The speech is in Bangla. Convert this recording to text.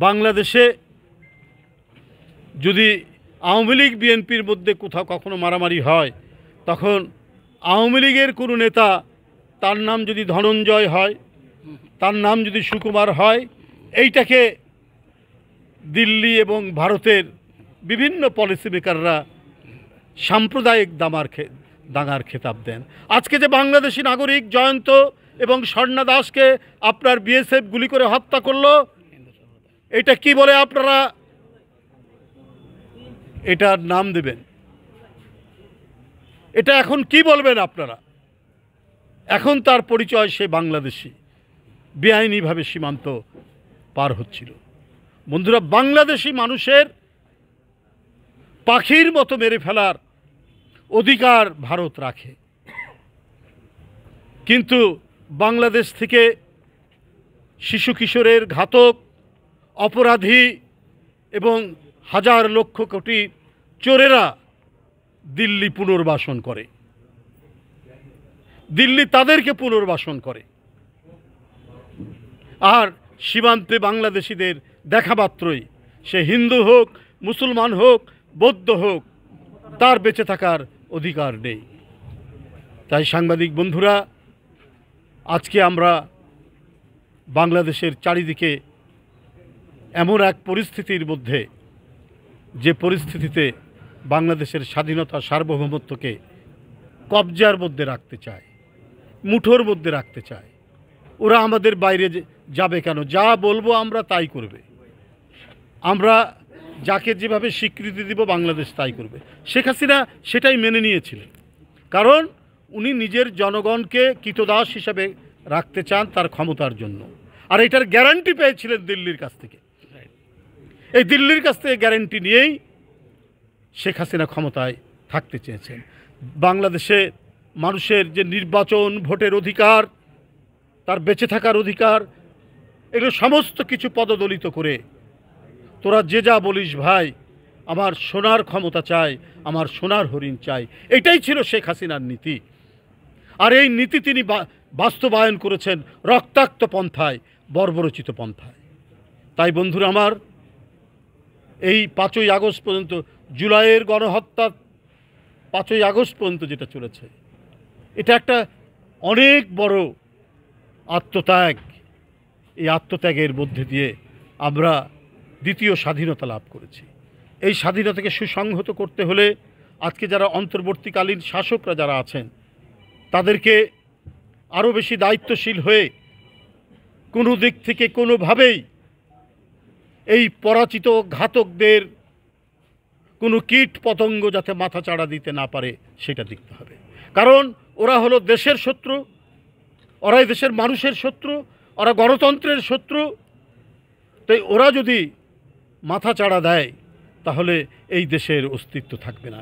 বাংলাদেশে যদি আওয়ামী লীগ বিএনপির মধ্যে কোথাও কখনো মারামারি হয়, তখন আওয়ামী লীগের কোনো নেতা, তার নাম যদি ধনঞ্জয় হয়, তার নাম যদি সুকুমার হয়, এইটাকে দিল্লি এবং ভারতের বিভিন্ন পলিসি মেকাররা সাম্প্রদায়িক দাঙ্গার খেতাব দেন। আজকে যে বাংলাদেশি নাগরিক জয়ন্ত এবং স্বর্ণা দাসকে আপনার বিএসএফ গুলি করে হত্যা করলো, এটা কি বলে আপনারা এটার নাম দেবেন? এটা এখন কি বলবেন আপনারা? এখন তার পরিচয় সে বাংলাদেশি, বেআইনিভাবে সীমান্ত পার হচ্ছিল। বন্ধুরা, বাংলাদেশি মানুষের পাখির মতো মেরে ফেলার অধিকার ভারত রাখে, কিন্তু বাংলাদেশ থেকে শিশু কিশোরের ঘাতক, অপরাধী এবং হাজার লক্ষ কোটি চোরেরা দিল্লি পুনর্বাসন করে, দিল্লি তাদেরকে পুনর্বাসন করে। আর সীমান্তে বাংলাদেশিদের দেখা মাত্রই, সে হিন্দু হোক, মুসলমান হোক, বৌদ্ধ হোক, তার বেঁচে থাকার অধিকার নেই। তাই সাংবাদিক বন্ধুরা, আজকে আমরা বাংলাদেশের চারিদিকে এমন এক পরিস্থিতির মধ্যে, যে পরিস্থিতিতে বাংলাদেশের স্বাধীনতা সার্বভৌমত্বকে কবজার মধ্যে রাখতে চায়, মুঠোর মধ্যে রাখতে চায়। ওরা আমাদের বাইরে যাবে কেন? যা বলবো আমরা তাই করবে। আমরা যাকে যেভাবে স্বীকৃতি দিব, বাংলাদেশ তাই করবে। শেখ হাসিনা সেটাই মেনে নিয়েছিলেন, কারণ উনি নিজের জনগণকে কৃতদাস হিসাবে রাখতে চান তার ক্ষমতার জন্য। আর এটার গ্যারান্টি পেয়েছিলেন দিল্লির কাছ থেকে। এই দিল্লির কাছ থেকে গ্যারান্টি নিয়েই শেখ হাসিনা ক্ষমতায় থাকতে চেয়েছেন। বাংলাদেশে মানুষের যে নির্বাচন, ভোটের অধিকার, তার বেঁচে থাকার অধিকার, এগুলো সমস্ত কিছু পদদলিত করে, তোরা যে যা বলিস ভাই, আমার সোনার ক্ষমতা চাই, আমার সোনার হরিণ চাই, এটাই ছিল শেখ হাসিনার নীতি। আর এই নীতি তিনি বাস্তবায়ন করেছেন রক্তাক্ত পন্থায়, বর্বরচিত পন্থায়। তাই বন্ধুরা আমার, এই 5ই আগস্ট পর্যন্ত, জুলাইয়ের গণহত্যা 5ই আগস্ট পর্যন্ত যেটা চলেছে, এটা একটা অনেক বড় আত্মত্যাগ। এই আত্মত্যাগের মধ্যে দিয়ে আমরা দ্বিতীয় স্বাধীনতা লাভ করেছি। এই স্বাধীনতাকে সুসংহত করতে হলে আজকে যারা অন্তর্বর্তীকালীন শাসকরা যারা আছেন, তাদেরকে আরও বেশি দায়িত্বশীল হয়ে কোনো দিক থেকে কোনোভাবেই এই পরাজিত ঘাতকদের কোনো কীট পতঙ্গ যাতে মাথা চাড়া দিতে না পারে, সেটা দেখতে হবে। কারণ ওরা হলো দেশের শত্রু, ওরাই দেশের মানুষের শত্রু, ওরা গণতন্ত্রের শত্রু। তাই ওরা যদি মাথা চাড়া দেয়, তাহলে এই দেশের অস্তিত্ব থাকবে না।